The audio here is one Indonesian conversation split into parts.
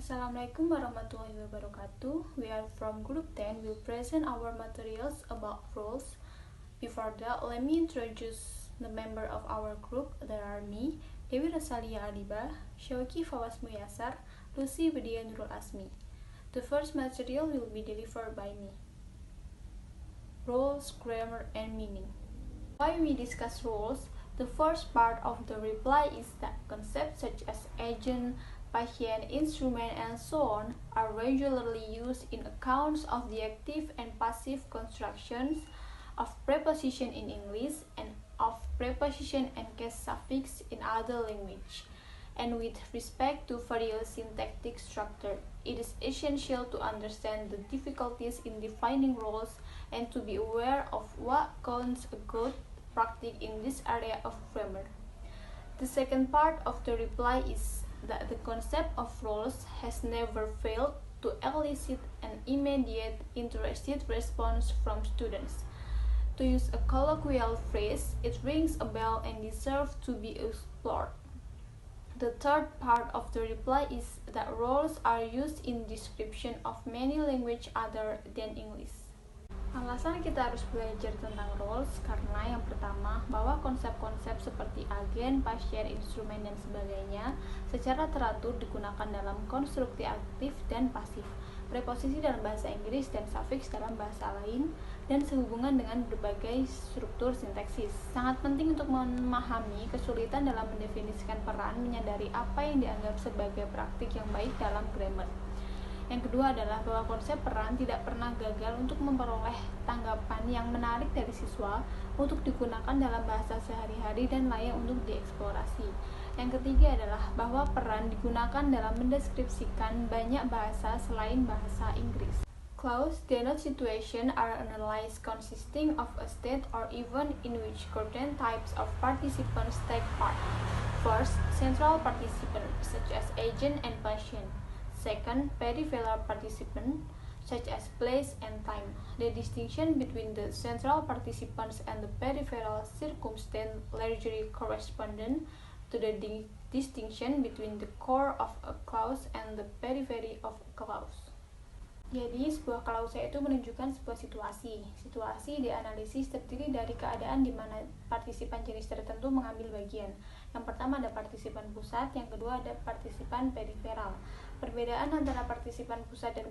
Assalamualaikum warahmatullahi wabarakatuh. We are from Group 10. We'll present our materials about roles. Before that, let me introduce the member of our group. There are me, Dewi Rosalia A, Syauqi Fawas M, Lusy Widya N. The first material will be delivered by me. Roles, grammar, and meaning. Why we discuss roles? The first part of the reply is that concepts such as agent, patient, instrument, and so on are regularly used in accounts of the active and passive constructions of preposition in English and of preposition and case suffix in other language. And with respect to various syntactic structure, it is essential to understand the difficulties in defining roles and to be aware of what counts a good practice in this area of grammar. The second part of the reply is that the concept of roles has never failed to elicit an immediate interested response from students. To use a colloquial phrase, it rings a bell and deserves to be explored. The third part of the reply is that roles are used in description of many languages other than English. Alasan kita harus belajar tentang roles karena yang pertama, bahwa konsep-konsep seperti agen, pasien, instrumen, dan sebagainya secara teratur digunakan dalam konstruksi aktif dan pasif, preposisi dalam bahasa Inggris dan sufiks dalam bahasa lain, dan sehubungan dengan berbagai struktur sintaksis. Sangat penting untuk memahami kesulitan dalam mendefinisikan peran, menyadari apa yang dianggap sebagai praktik yang baik dalam grammar. Yang kedua adalah bahwa konsep peran tidak pernah gagal untuk memperoleh tanggapan yang menarik dari siswa untuk digunakan dalam bahasa sehari-hari dan layak untuk dieksplorasi. Yang ketiga adalah bahwa peran digunakan dalam mendeskripsikan banyak bahasa selain bahasa Inggris. Clause denote situation are analyzed consisting of a state or event in which certain types of participants take part. First, central participant such as agent and patient. Second, peripheral participant, such as place and time. The distinction between the central participants and the peripheral circumstance largely correspondent to the distinction between the core of a clause and the periphery of a clause. Jadi, sebuah klause itu menunjukkan sebuah situasi. Situasi dianalisis terdiri dari keadaan di mana partisipan jenis tertentu mengambil bagian. Yang pertama ada partisipan pusat, yang kedua ada partisipan periferal. Perbedaan antara partisipan pusat dan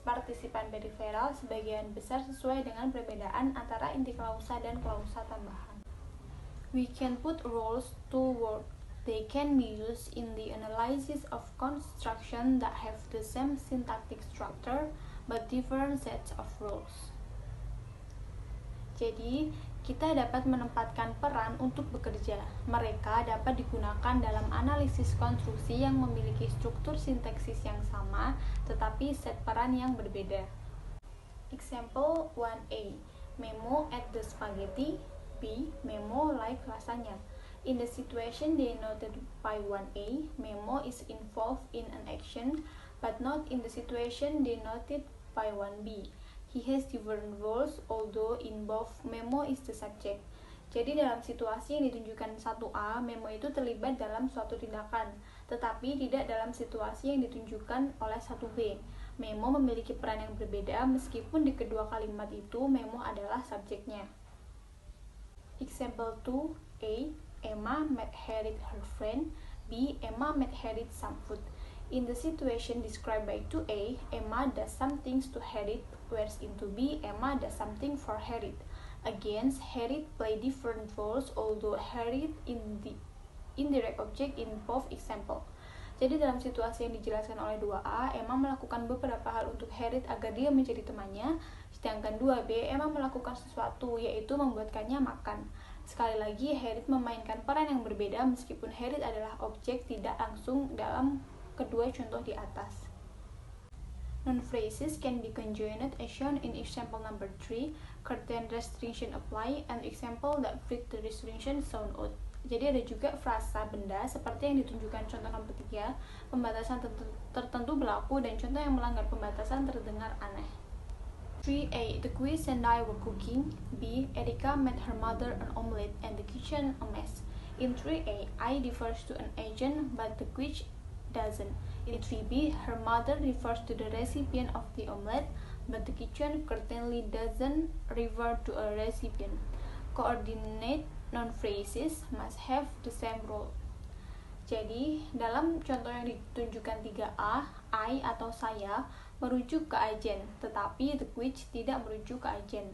partisipan periferal sebagian besar sesuai dengan perbedaan antara inti klausa dan klausa tambahan. We can put roles to work. They can be used in the analysis of construction that have the same syntactic structure but different sets of roles. Jadi, kita dapat menempatkan peran untuk bekerja. Mereka dapat digunakan dalam analisis konstruksi yang memiliki struktur sintaksis yang sama, tetapi set peran yang berbeda. Example 1A. Memo at the spaghetti. B. Memo like lasagna. In the situation denoted by 1A, Memo is involved in an action, but not in the situation denoted by 1B. He has different roles, although in both Memo is the subject. Jadi dalam situasi yang ditunjukkan 1A, Memo itu terlibat dalam suatu tindakan, tetapi tidak dalam situasi yang ditunjukkan oleh 1B. Memo memiliki peran yang berbeda meskipun di kedua kalimat itu Memo adalah subjeknya. Example 2A. Emma met Harriet her friend. B. Emma met Harriet some food. In the situation described by 2A, Emma does some things to Harriet, whereas in 2B, Emma does something for Harriet. Again, Harriet play different roles, although Harriet in the indirect object in both example. Jadi dalam situasi yang dijelaskan oleh 2A, Emma melakukan beberapa hal untuk Harriet agar dia menjadi temannya, sedangkan 2B, Emma melakukan sesuatu, yaitu membuatkannya makan. Sekali lagi, Harriet memainkan peran yang berbeda meskipun Harriet adalah objek tidak langsung dalam kedua contoh di atas. Non-phrases can be conjoined as shown in example number 3, certain restriction apply, and example that fit the restriction sound out. Jadi ada juga frasa benda seperti yang ditunjukkan contoh nomor 3, pembatasan tertentu berlaku dan contoh yang melanggar pembatasan terdengar aneh. 3A. The quiz and I were cooking. B. Erika met her mother an omelette and the kitchen a mess. In 3A, I refers to an agent but the quiz doesn't. In Phoebe, her mother refers to the recipient of the omelette, but the kitchen certainly doesn't refer to a recipient. Coordinate non-phrases must have the same role. Jadi, dalam contoh yang ditunjukkan 3A, I atau saya merujuk ke agen, tetapi the which tidak merujuk ke agen.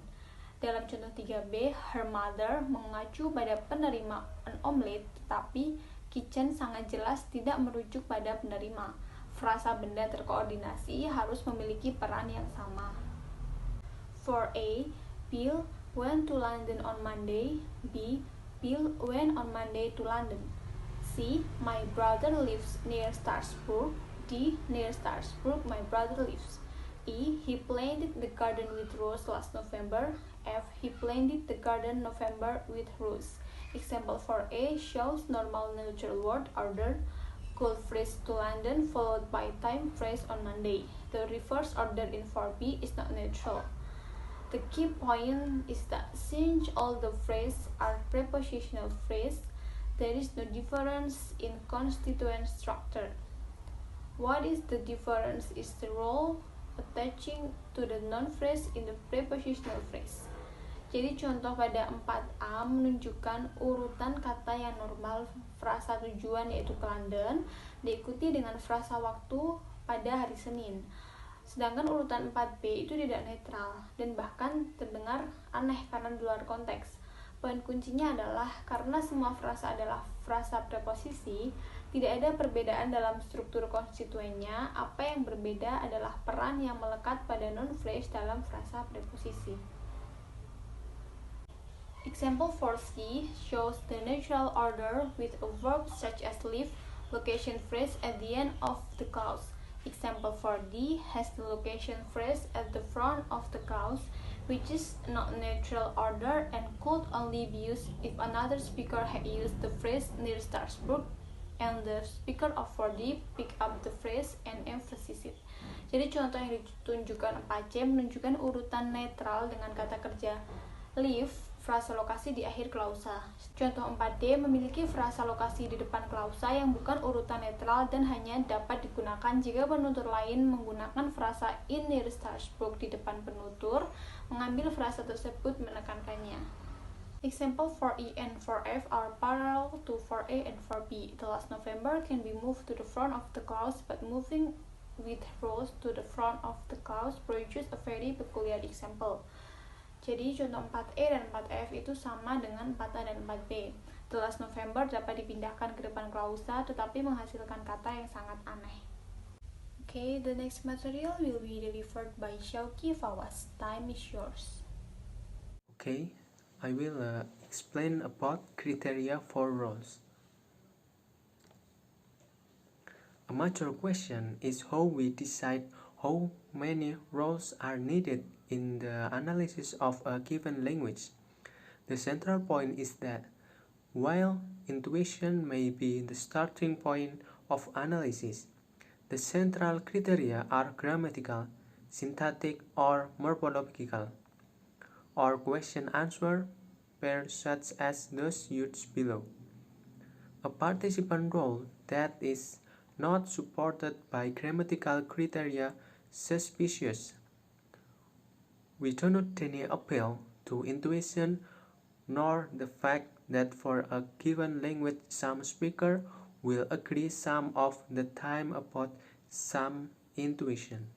Dalam contoh 3B, her mother mengacu pada penerima an omelette, tetapi kitchen sangat jelas tidak merujuk pada penerima. Frasa benda terkoordinasi harus memiliki peran yang sama. For A, Bill went to London on Monday. B, Bill went on Monday to London. C, my brother lives near Strasbourg. D, near Strasbourg my brother lives. E, he planted the garden with rose last November. F, he planted the garden November with rose. Example for A shows normal neutral word order, cold phrase to London followed by time phrase on Monday. The reverse order in 4B is not neutral. The key point is that since all the phrases are prepositional phrases, there is no difference in constituent structure. What is the difference is the role attaching to the noun phrase in the prepositional phrase. Jadi contoh pada 4A menunjukkan urutan kata yang normal frasa tujuan yaitu ke London diikuti dengan frasa waktu pada hari Senin. Sedangkan urutan 4B itu tidak netral dan bahkan terdengar aneh karena di luar konteks. Poin kuncinya adalah karena semua frasa adalah frasa preposisi, tidak ada perbedaan dalam struktur konstituennya. Apa yang berbeda adalah peran yang melekat pada noun phrase dalam frasa preposisi. Example for C shows the natural order with a verb such as live, location phrase at the end of the clause. Example for D has the location phrase at the front of the clause, which is not natural order and could only be used if another speaker had used the phrase near Strasbourg and the speaker of 4D pick up the phrase and emphasize it. Jadi contoh yang ditunjukkan 4C menunjukkan urutan netral dengan kata kerja live, frasa lokasi di akhir klausa. Contoh 4D memiliki frasa lokasi di depan klausa yang bukan urutan netral dan hanya dapat digunakan jika penutur lain menggunakan frasa in near Strasbourg di depan penutur, mengambil frasa tersebut menekankannya. Example for E and for F are parallel to for A and for B. The last November can be moved to the front of the clause, but moving with rose to the front of the clause produces a very peculiar example. Jadi contoh 4E dan 4F itu sama dengan 4A dan 4B. The last November dapat dipindahkan ke depan klausa tetapi menghasilkan kata yang sangat aneh. Okay, the next material will be delivered by Syauqi Fawas. Time is yours. Okay, I will explain about criteria for roles. A major question is how we decide how many roles are needed in the analysis of a given language. The central point is that while intuition may be the starting point of analysis, the central criteria are grammatical, syntactic, or morphological, or question-answer pairs such as those used below. A participant role that is not supported by grammatical criteria suspicious. We do not deny appeal to intuition nor the fact that for a given language some speaker will agree some of the time about some intuition.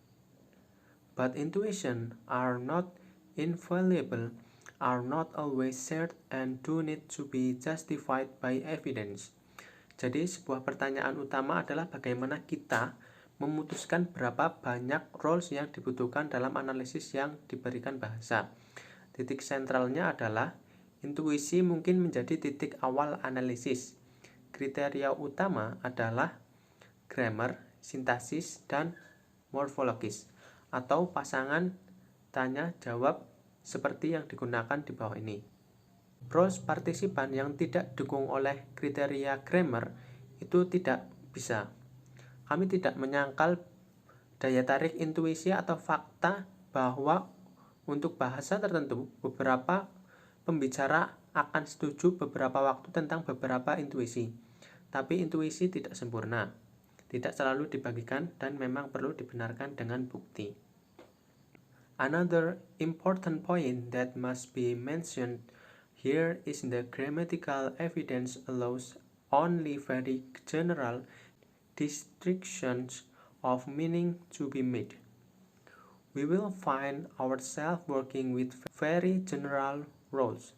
But intuition are not infallible, are not always shared, and do need to be justified by evidence. Jadi sebuah pertanyaan utama adalah bagaimana kita memutuskan berapa banyak roles yang dibutuhkan dalam analisis yang diberikan bahasa. Titik sentralnya adalah intuisi mungkin menjadi titik awal analisis. Kriteria utama adalah grammar, sintaksis, dan morfologis, atau pasangan tanya-jawab seperti yang digunakan di bawah ini. Roles partisipan yang tidak didukung oleh kriteria grammar itu tidak bisa. Kami tidak menyangkal daya tarik intuisi atau fakta bahwa untuk bahasa tertentu beberapa pembicara akan setuju beberapa waktu tentang beberapa intuisi. Tapi intuisi tidak sempurna. tidak selalu dibagikan dan memang perlu dibenarkan dengan bukti. Another important point that must be mentioned here is the grammatical evidence allows only very general distinctions of meaning to be made. We will find ourselves working with very general rules,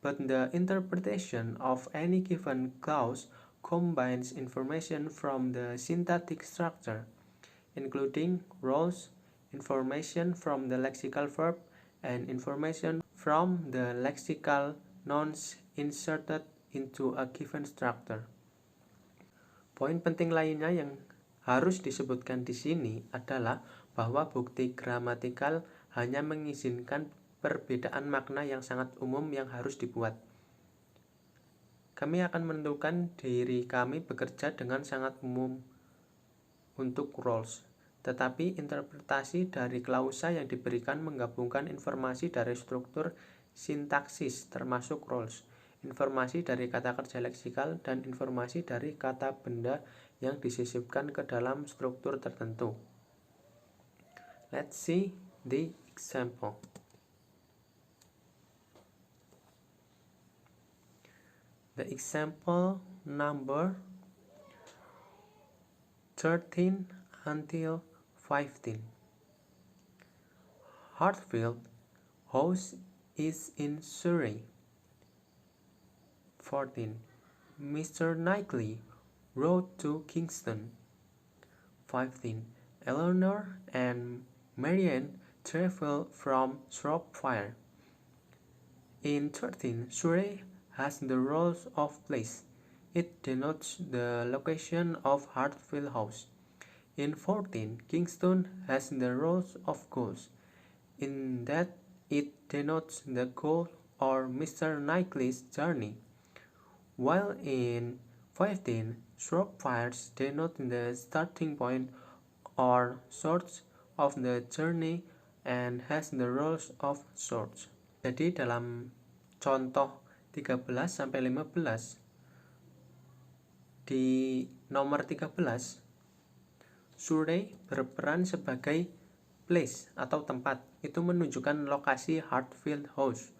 but the interpretation of any given clause combines information from the syntactic structure, including roles, information from the lexical verb, and information from the lexical nouns inserted into a given structure. Poin penting lainnya yang harus disebutkan di sini adalah bahwa bukti gramatikal hanya mengizinkan perbedaan makna yang sangat umum yang harus dibuat. Kami akan menentukan diri kami bekerja dengan sangat umum untuk roles, tetapi interpretasi dari klausa yang diberikan menggabungkan informasi dari struktur sintaksis termasuk roles, informasi dari kata kerja leksikal, dan informasi dari kata benda yang disisipkan ke dalam struktur tertentu. Let's see the example. The example number 13 until 15. Hartfield House is in Surrey. 14. Mr. Knightley rode to Kingston. 15. Eleanor and Marianne travel from Shropshire. In 13, Surrey has the role of place. It denotes the location of Hartfield House. In 14, Kingston has the role of goals, in that it denotes the goal or Mr. Knightley's journey, while in 15, Shropshires denote the starting point or source of the journey and has the roles of source. Jadi dalam contoh 13 sampai 15 di nomor 13 Surrey berperan sebagai place atau tempat. Itu menunjukkan lokasi Hartfield House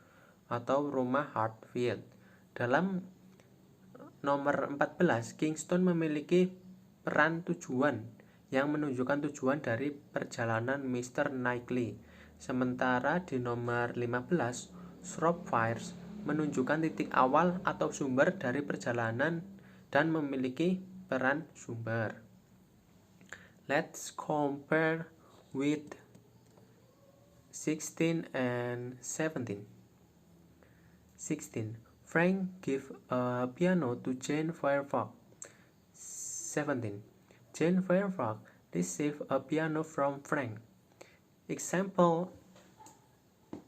atau rumah Hartfield. Dalam nomor 14 Kingston memiliki peran tujuan yang menunjukkan tujuan dari perjalanan Mr. Knightley. Sementara di nomor 15 Shropshires menunjukkan titik awal atau sumber dari perjalanan dan memiliki peran sumber. Let's compare with 16 and 17. 16. Frank gave a piano to Jane Fairfax. 17. Jane Fairfax received a piano from Frank. Example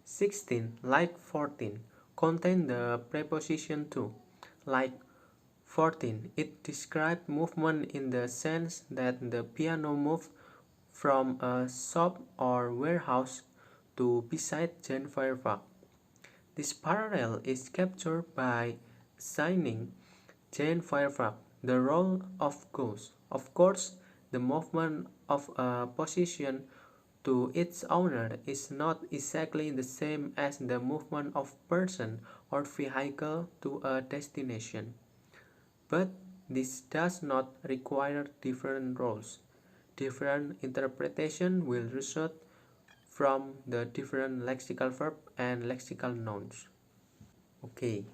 16, like 14, contain the preposition to. Like 14, it describes movement in the sense that the piano moved from a shop or warehouse to beside Jane Fairfax. This parallel is captured by assigning Jane Fairfax the role of goals. Of course, the movement of a position to its owner is not exactly the same as the movement of person or vehicle to a destination. But this does not require different roles. Different interpretation will result from the different lexical verb and lexical nouns. Oke,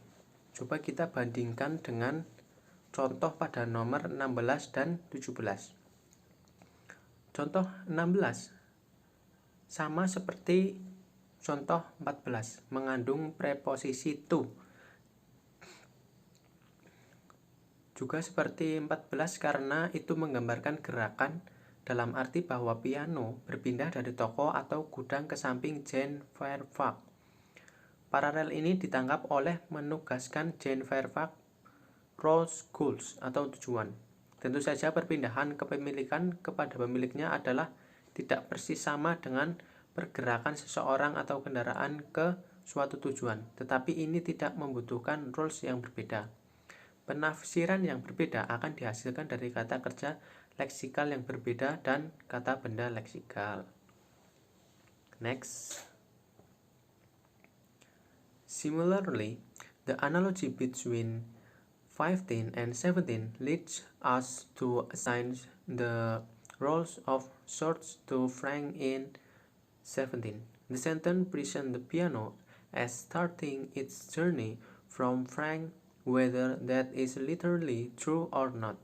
coba kita bandingkan dengan contoh pada nomor 16 dan 17. Contoh 16 sama seperti contoh 14, mengandung preposisi to. Juga seperti 14 karena itu menggambarkan gerakan dalam arti bahwa piano berpindah dari toko atau gudang ke samping Jane Fairfax. Paralel ini ditangkap oleh menugaskan Jane Fairfax roles goals atau tujuan. Tentu saja perpindahan kepemilikan kepada pemiliknya adalah tidak persis sama dengan pergerakan seseorang atau kendaraan ke suatu tujuan, tetapi ini tidak membutuhkan roles yang berbeda. Penafsiran yang berbeda akan dihasilkan dari kata kerja leksikal yang berbeda dan kata benda leksikal. Next. Similarly, the analogy between 15 and 17 leads us to assign the roles of swords to Frank in 17. The sentence presents the piano as starting its journey from Frank, whether that is literally true or not.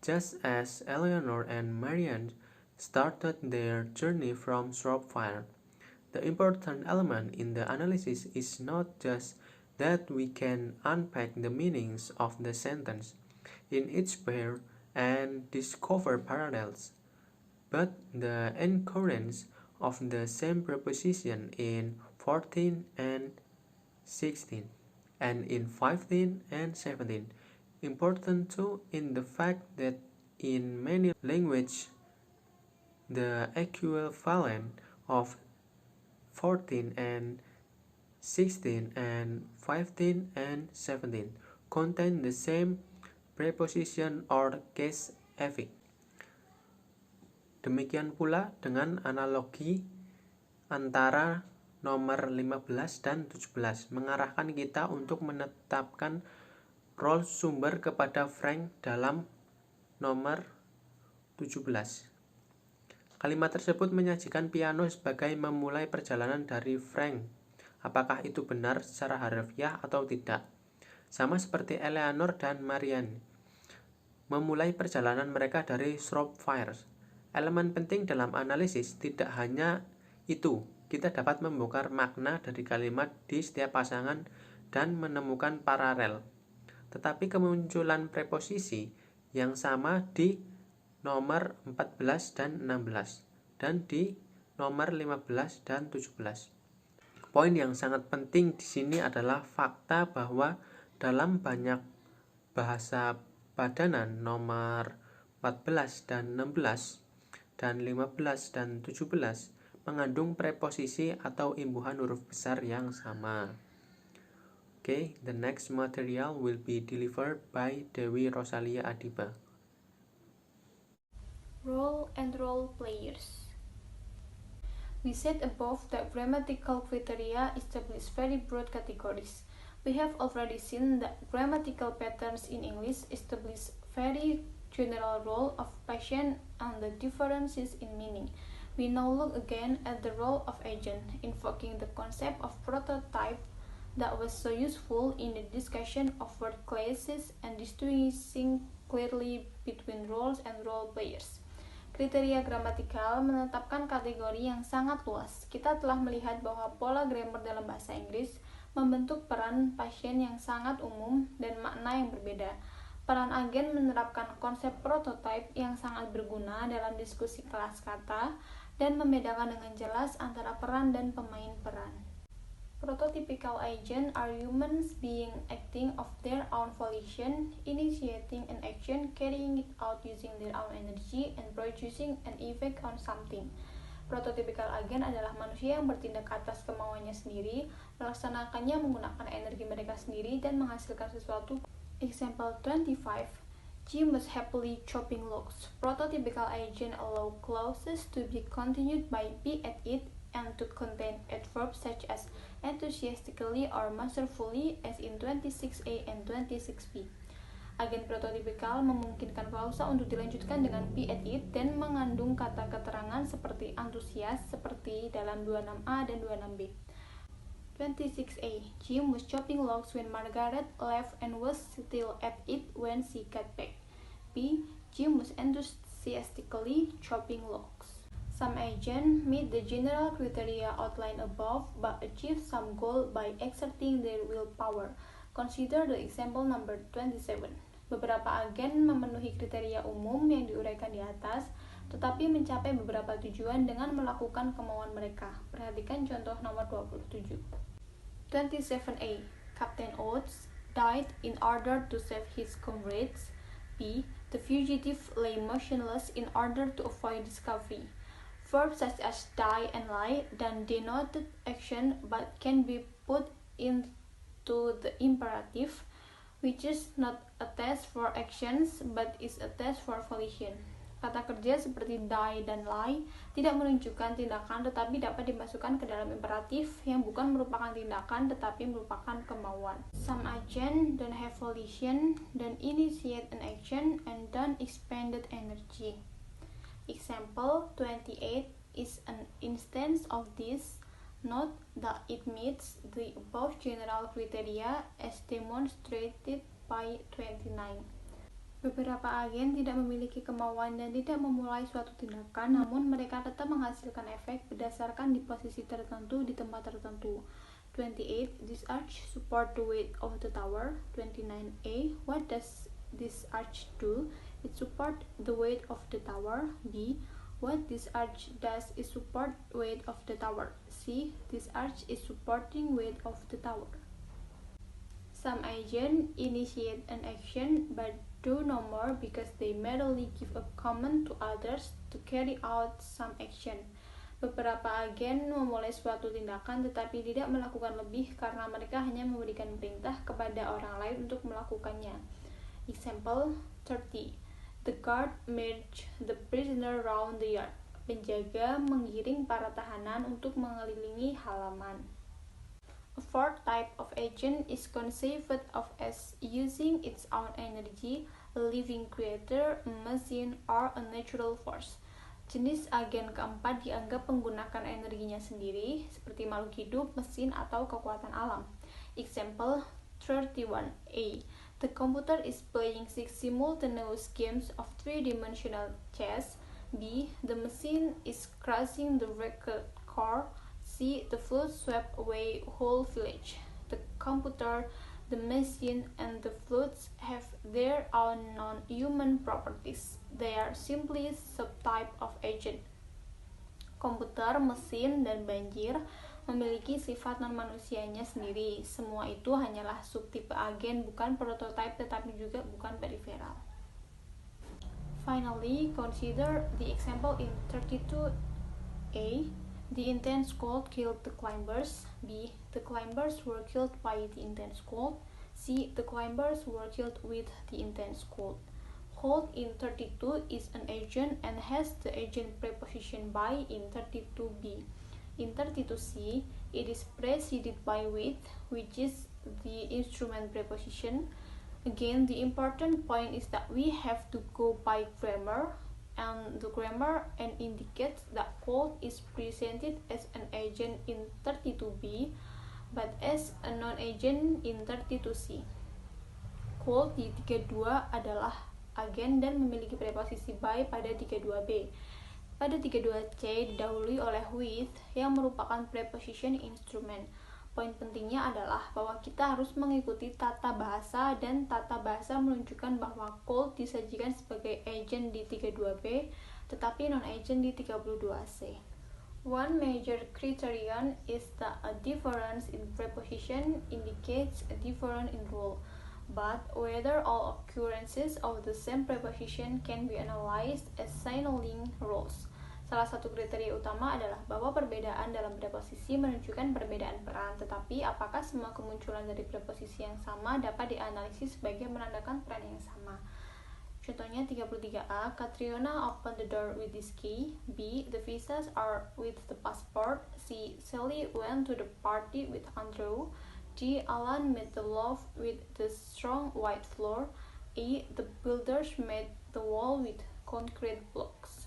Just as Eleanor and Marianne started their journey from Shropshire, the important element in the analysis is not just that we can unpack the meanings of the sentence in each pair and discover parallels, but the occurrence of the same preposition in 14 and 16 and in 15 and 17. Important too in the fact that in many languages the equivalent of 14 and 16 and 15 and 17 contain the same preposition or case affix. Demikian pula dengan analogi antara nomor 15 dan 17 mengarahkan kita untuk menetapkan role sumber kepada Frank dalam nomor 17. Kalimat tersebut menyajikan piano sebagai memulai perjalanan dari Frank. Apakah itu benar secara harfiah atau tidak? Sama seperti Eleanor dan Marianne memulai perjalanan mereka dari Shropshire. Elemen penting dalam analisis tidak hanya itu. Kita dapat membongkar makna dari kalimat di setiap pasangan dan menemukan paralel. Tetapi kemunculan preposisi yang sama di nomor 14 dan 16 dan di nomor 15 dan 17. Poin yang sangat penting di sini adalah fakta bahwa dalam banyak bahasa padanan nomor 14 dan 16 dan 15 dan 17 mengandung preposisi atau imbuhan huruf besar yang sama. Okay, the next material will be delivered by Dewi Rosalia A. Role and role players. We said above that grammatical criteria establish very broad categories. We have already seen that grammatical patterns in English establish very general role of patient and the differences in meaning. We now look again at the role of agent, invoking the concept of prototype that was so useful in the discussion of word classes and distinguishing clearly between roles and role players. Kriteria gramatikal menetapkan kategori yang sangat luas. Kita telah melihat bahwa pola grammar dalam bahasa Inggris membentuk peran pasien yang sangat umum dan makna yang berbeda. Peran agen menerapkan konsep prototype yang sangat berguna dalam diskusi kelas kata dan membedakan dengan jelas antara peran dan pemain peran. Prototypical agents are humans being acting of their own volition, initiating an action, carrying it out using their own energy, and producing an effect on something. Prototypical agent adalah manusia yang bertindak atas kemauannya sendiri, melaksanakannya menggunakan energi mereka sendiri, dan menghasilkan sesuatu. Example 25. Jim was happily chopping logs. Prototypical agent allow clauses to be continued by be at it and to contain adverbs such as enthusiastically or masterfully as in 26A and 26B. Agen prototipikal memungkinkan klausa untuk dilanjutkan dengan be at it dan mengandung kata keterangan seperti antusias seperti dalam 26A dan 26B. 26A. Jim was chopping logs when Margaret left and was still at it when she got back. B. Jim was enthusiastically chopping logs. Some agents meet the general criteria outlined above but achieve some goal by exerting their willpower. Consider the example number 27. Beberapa agen memenuhi kriteria umum yang diuraikan di atas, tetapi mencapai beberapa tujuan dengan melakukan kemauan mereka. Perhatikan contoh nomor 27. 27A. Captain Oates died in order to save his comrades. B. The fugitive lay motionless in order to avoid discovery. Verbs such as die and lie then denoted action but can be put into the imperative, which is not a test for actions but is a test for volition. Kata kerja seperti die dan lie tidak menunjukkan tindakan tetapi dapat dimasukkan ke dalam imperatif yang bukan merupakan tindakan tetapi merupakan kemauan. Some agents don't have volition, don't initiate an action, and don't expended energy. Example 28 is an instance of this. Note that it meets the above general criteria as demonstrated by 29. Beberapa agen tidak memiliki kemauan dan tidak memulai suatu tindakan, namun mereka tetap menghasilkan efek berdasarkan di posisi tertentu di tempat tertentu. 28. This arch support the weight of the tower. 29a. What does this arch do? It support the weight of the tower. B. What this arch does is support weight of the tower. C. This arch is supporting weight of the tower. Some agents initiate an action but do no more because they merely give a command to others to carry out some action. Beberapa agen memulai suatu tindakan tetapi tidak melakukan lebih karena mereka hanya memberikan perintah kepada orang lain untuk melakukannya. Example 30. The guard marched the prisoner round the yard. Penjaga menggiring para tahanan untuk mengelilingi halaman. A fourth type of agent is conceived of as using its own energy, a living creator, a machine, or a natural force. Jenis agen keempat dianggap menggunakan energinya sendiri, seperti makhluk hidup, mesin, atau kekuatan alam. Example 31a. The computer is playing 6 simultaneous games of 3-dimensional chess. B. The machine is crushing the record core. C. The flood swept away whole village. The computer, the machine, and the floods have their own non-human properties. They are simply subtype of agent. Komputer, mesin, dan banjir memiliki sifat non-manusianya sendiri. Semua itu hanyalah subtipe agen, bukan prototype tetapi juga bukan periferal. Finally, consider the example in 32a. The intense cold killed the climbers. B. The climbers were killed by the intense cold. C. The climbers were killed with the intense cold. Cold in 32 is an agent and has the agent preposition by in 32b. In 32c, it is preceded by with, which is the instrument preposition. Again, the important point is that we have to go by grammar, and the grammar indicates that cold is presented as an agent in 32b, but as a non-agent in 32c. Cold di 32 adalah agen dan memiliki preposisi by pada 32b. Pada 32c didahului oleh with yang merupakan preposition instrument. Poin pentingnya adalah bahwa kita harus mengikuti tata bahasa, dan tata bahasa menunjukkan bahwa cold disajikan sebagai agent di 32b tetapi non-agent di 32c. One major criterion is that a difference in preposition indicates a difference in rule, but whether all occurrences of the same preposition can be analyzed as signaling rules. Salah satu kriteria utama adalah bahwa perbedaan dalam preposisi menunjukkan perbedaan peran, tetapi apakah semua kemunculan dari preposisi yang sama dapat dianalisis sebagai menandakan peran yang sama. Contohnya 33a, Catriona opened the door with this key. B. The visas are with the passport. C. Sally went to the party with Andrew. D. Alan made the loft with the strong white floor. E. The builders made the wall with concrete blocks.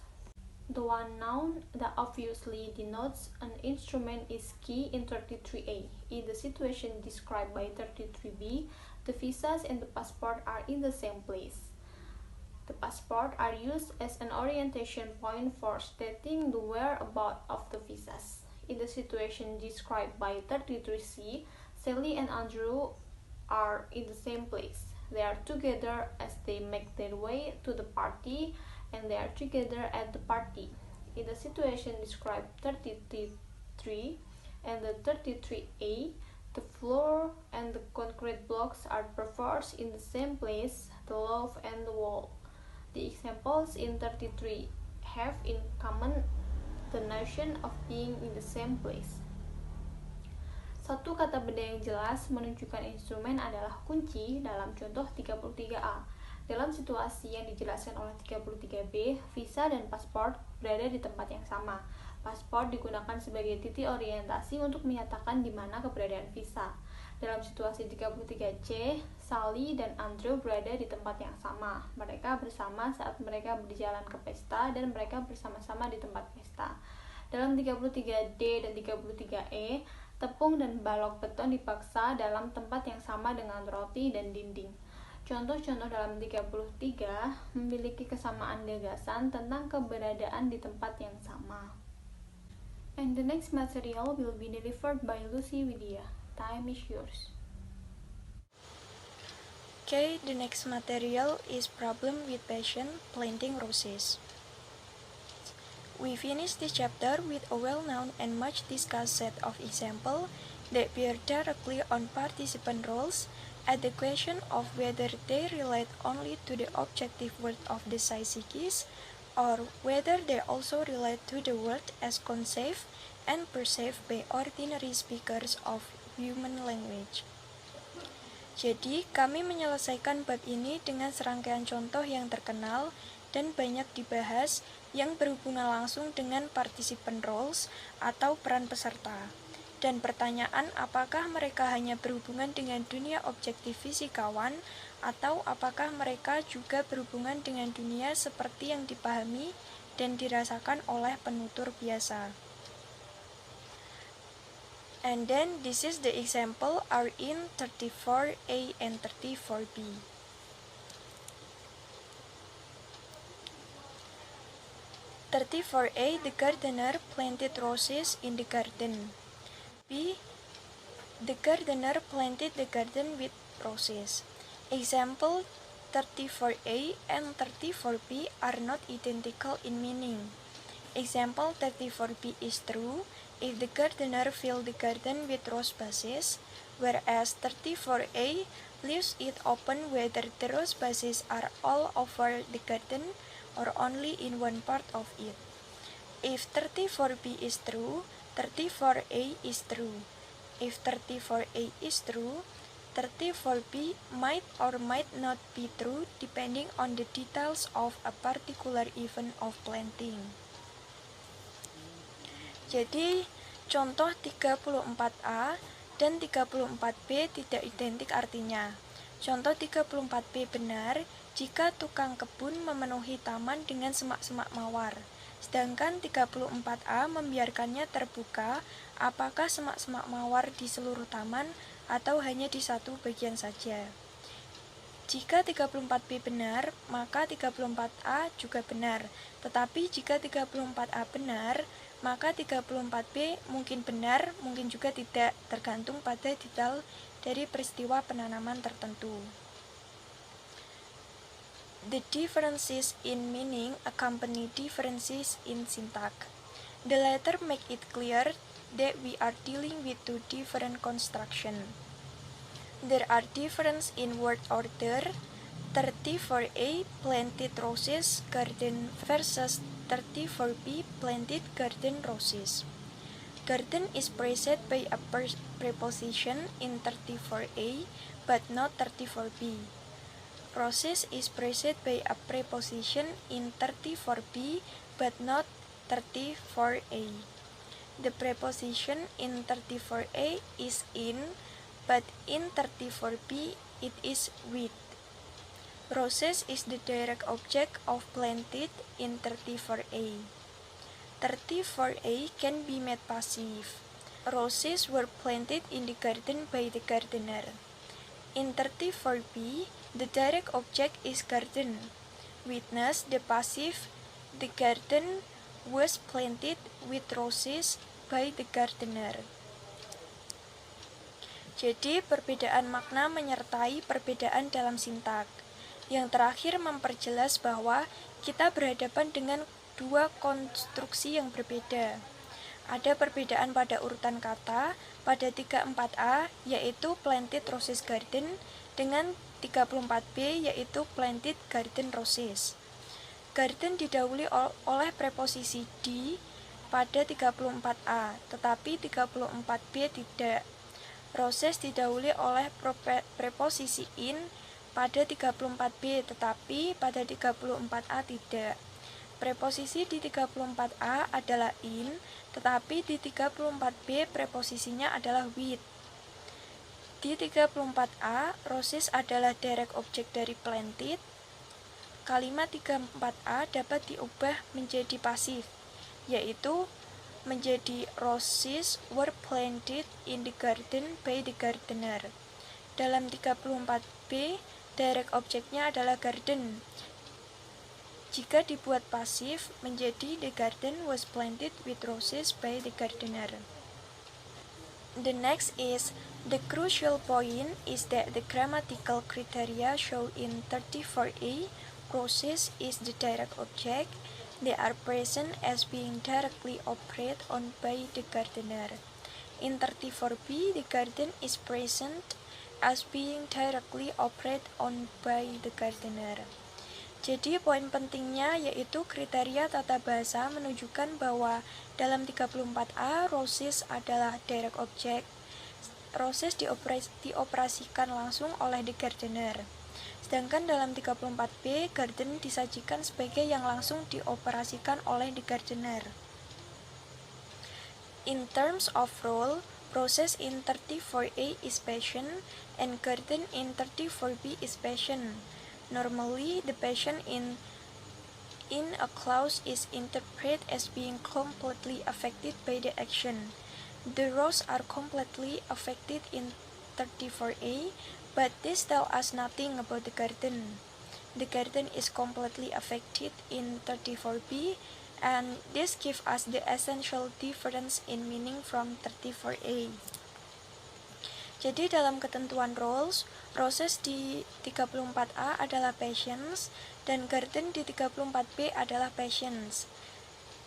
The one noun that obviously denotes an instrument is key in 33a. In the situation described by 33b, the visas and the passport are in the same place. The passport are used as an orientation point for stating the whereabouts of the visas. In the situation described by 33c, Sally and Andrew are in the same place. They are together as they make their way to the party, and they are together at the party. In the situation described 33 and the 33a, the floor and the concrete blocks are perforce in the same place, the loft and the wall. The examples in 33 have in common the notion of being in the same place. Satu kata benda yang jelas menunjukkan instrumen adalah kunci dalam contoh 33a. Dalam situasi yang dijelaskan oleh 33B, visa dan paspor berada di tempat yang sama. Paspor digunakan sebagai titik orientasi untuk menyatakan di mana keberadaan visa. Dalam situasi 33C, Sally dan Andrew berada di tempat yang sama. Mereka bersama saat mereka berjalan ke pesta dan mereka bersama-sama di tempat pesta. Dalam 33D dan 33E, tepung dan balok beton dipaksa dalam tempat yang sama dengan roti dan dinding. Contoh-contoh dalam 33 memiliki kesamaan gagasan tentang keberadaan di tempat yang sama. And the next material will be delivered by Lusy Widya. Time is yours. Okay, the next material is problem with passion, planting roses. We finished this chapter with a well-known and much discussed set of examples that bear directly on participant roles at the question of whether they relate only to the objective world of the psychics or whether they also relate to the world as conceived and perceived by ordinary speakers of human language. Jadi, kami menyelesaikan bab ini dengan serangkaian contoh yang terkenal dan banyak dibahas yang berhubungan langsung dengan participant roles atau peran peserta. Dan pertanyaan apakah mereka hanya berhubungan dengan dunia objektif fisikawan atau apakah mereka juga berhubungan dengan dunia seperti yang dipahami dan dirasakan oleh penutur biasa. And then this is the example are in 34A and 34B. "34A, the gardener planted roses in the garden. B, the gardener planted the garden with roses." Example 34A and 34B are not identical in meaning. Example 34B is true if the gardener filled the garden with rose bushes, whereas 34A leaves it open whether the rose bushes are all over the garden or only in one part of it. If 34B is true, 34A is true. If 34A is true, 34B might or might not be true depending on the details of a particular event of planting. Jadi, contoh 34A dan 34B tidak identik artinya. Contoh 34B benar jika tukang kebun memenuhi taman dengan semak-semak mawar. Sedangkan 34A membiarkannya terbuka apakah semak-semak mawar di seluruh taman atau hanya di satu bagian saja. Jika 34B benar, maka 34A juga benar. Tetapi jika 34A benar, maka 34B mungkin benar, mungkin juga tidak, tergantung pada detail dari peristiwa penanaman tertentu. The differences in meaning accompany differences in syntax. The latter make it clear that we are dealing with two different constructions. There are differences in word order. 34A planted roses garden versus 34B planted garden roses. Garden is preceded by a preposition in 34A but not 34B. Roses is preceded by a preposition in 34B but not 34A. The preposition in 34A is in, but in 34B it is with. Roses is the direct object of planted in 34A. 34A can be made passive. Roses were planted in the garden by the gardener. In 34B, the direct object is garden. Witness the passive, the garden was planted with roses by the gardener. Jadi, perbedaan makna menyertai perbedaan dalam sintak. Yang terakhir memperjelas bahwa kita berhadapan dengan dua konstruksi yang berbeda. Ada perbedaan pada urutan kata pada 34A yaitu planted roses garden dengan 34B yaitu planted garden roses. Garden didahului oleh preposisi di pada 34A, tetapi 34B tidak. Roses didahului oleh preposisi in pada 34B tetapi pada 34A tidak. Preposisi di 34A adalah in, tetapi di 34B preposisinya adalah with. Di 34A, roses adalah direct object dari planted. Kalimat 34A dapat diubah menjadi pasif, yaitu menjadi roses were planted in the garden by the gardener. Dalam 34B, direct objeknya adalah garden. Jika dibuat pasif, menjadi the garden was planted with roses by the gardener. The next is, the crucial point is that the grammatical criteria shown in 34A, roses is the direct object. They are present as being directly operated on by the gardener. In 34B, the garden is present as being directly operated on by the gardener. Jadi poin pentingnya yaitu kriteria tata bahasa menunjukkan bahwa dalam 34A, roses adalah direct object. Roses dioperasikan langsung oleh the gardener. Sedangkan dalam 34B, garden disajikan sebagai yang langsung dioperasikan oleh the gardener. In terms of role, roses in 34A is passion and garden in 34B is passion. Normally, the passion in a clause is interpreted as being completely affected by the action. The rows are completely affected in 34A, but this tells us nothing about the garden. The garden is completely affected in 34B, and this gives us the essential difference in meaning from 34A. Jadi dalam ketentuan roles, roses di 34A adalah passions dan garden di 34B adalah passions.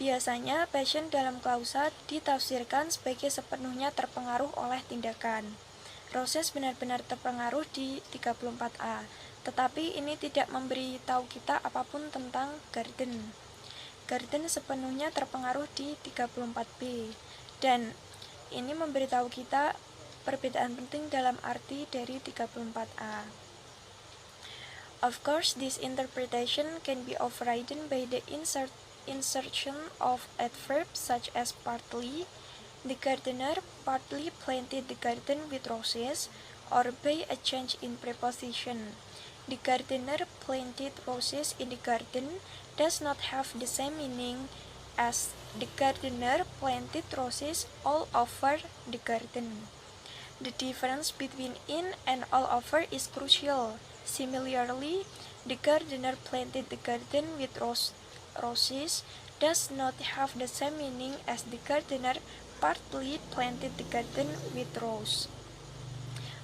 Biasanya passion dalam klausa ditafsirkan sebagai sepenuhnya terpengaruh oleh tindakan. Roses benar-benar terpengaruh di 34A, tetapi ini tidak memberi tahu kita apapun tentang garden. Garden sepenuhnya terpengaruh di 34B, dan ini memberitahu kita perbedaan penting dalam arti dari 34A. Of course, this interpretation can be overridden by the insertion of adverbs such as partly, the gardener partly planted the garden with roses, or by a change in preposition. The gardener planted roses in the garden does not have the same meaning as the gardener planted roses all over the garden. The difference between in and all over is crucial. Similarly, the gardener planted the garden with roses does not have the same meaning as the gardener partly planted the garden with roses.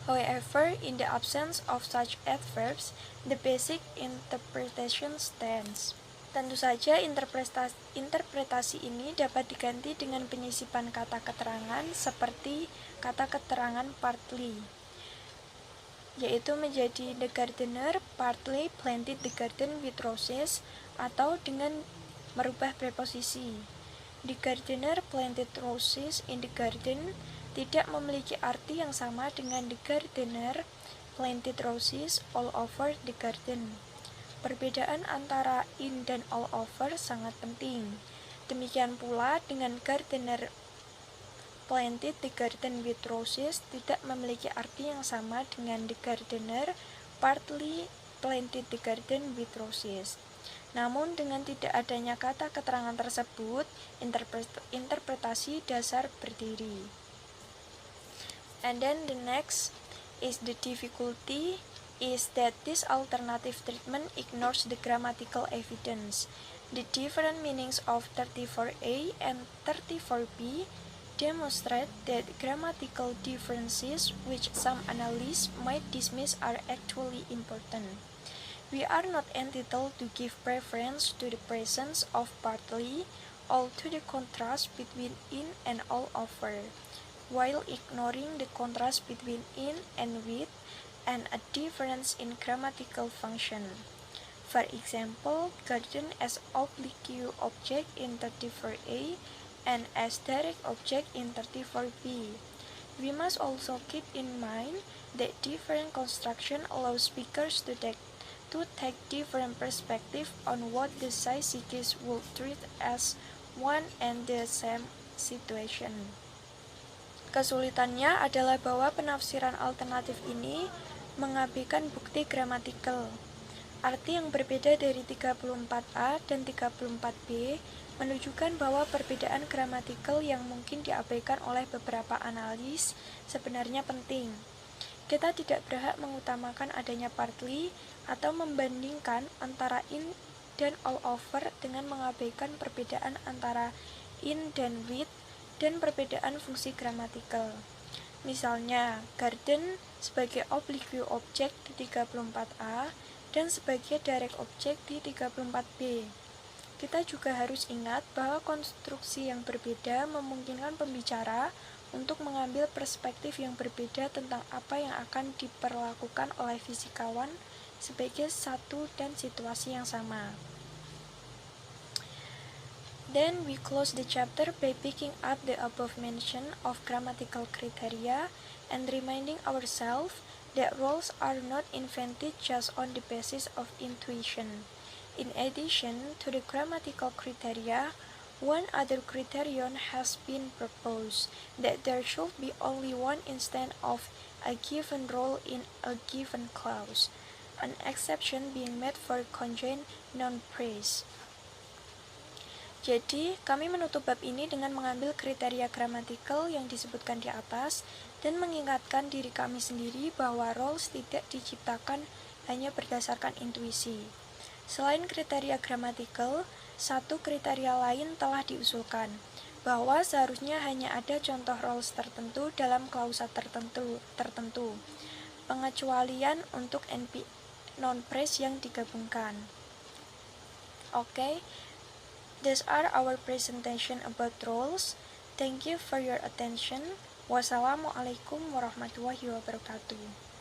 However, in the absence of such adverbs, the basic interpretation stands. Tentu saja interpretasi ini dapat diganti dengan penyisipan kata keterangan seperti kata keterangan partly, yaitu menjadi the gardener partly planted the garden with roses, atau dengan merubah preposisi. The gardener planted roses in the garden tidak memiliki arti yang sama dengan the gardener planted roses all over the garden. Perbedaan antara in dan all over sangat penting. Demikian pula dengan gardener planted the garden with roses tidak memiliki arti yang sama dengan the gardener partly planted the garden with roses. Namun dengan tidak adanya kata keterangan tersebut, interpretasi dasar berdiri. And then the next is the difficulty is that this alternative treatment ignores the grammatical evidence. The different meanings of 34A and 34B demonstrate that grammatical differences which some analysts might dismiss are actually important. We are not entitled to give preference to the presence of partly or to the contrast between in and all over, while ignoring the contrast between in and with and a difference in grammatical function. For example, garden as oblique object in 34A and as direct object in 34B. We must also keep in mind that different construction allows speakers to take different perspectives on what the psychics would treat as one and the same situation. Kesulitannya adalah bahwa penafsiran alternatif ini mengabaikan bukti gramatikal. Arti yang berbeda dari 34A dan 34B menunjukkan bahwa perbedaan gramatikal yang mungkin diabaikan oleh beberapa analis sebenarnya penting. Kita tidak berhak mengutamakan adanya partly atau membandingkan antara in dan all over dengan mengabaikan perbedaan antara in dan with dan perbedaan fungsi gramatikal. Misalnya, garden sebagai oblique object di 34A dan sebagai direct object di 34B. Kita juga harus ingat bahwa konstruksi yang berbeda memungkinkan pembicara untuk mengambil perspektif yang berbeda tentang apa yang akan diperlakukan oleh fisikawan sebagai satu dan situasi yang sama. Then we close the chapter by picking up the above mention of grammatical criteria and reminding ourselves that rules are not invented just on the basis of intuition. In addition to the grammatical criteria, one other criterion has been proposed, that there should be only one instance of a given rule in a given clause, an exception being made for conjoined noun phrase. Jadi, kami menutup bab ini dengan mengambil kriteria gramatikal yang disebutkan di atas dan mengingatkan diri kami sendiri bahwa rules tidak diciptakan hanya berdasarkan intuisi. Selain kriteria gramatikal, satu kriteria lain telah diusulkan, bahwa seharusnya hanya ada contoh rules tertentu dalam klausa tertentu, pengecualian untuk NP non phrase yang digabungkan. Okay, these are our presentation about rules. Thank you for your attention. Wassalamualaikum warahmatullahi wabarakatuh.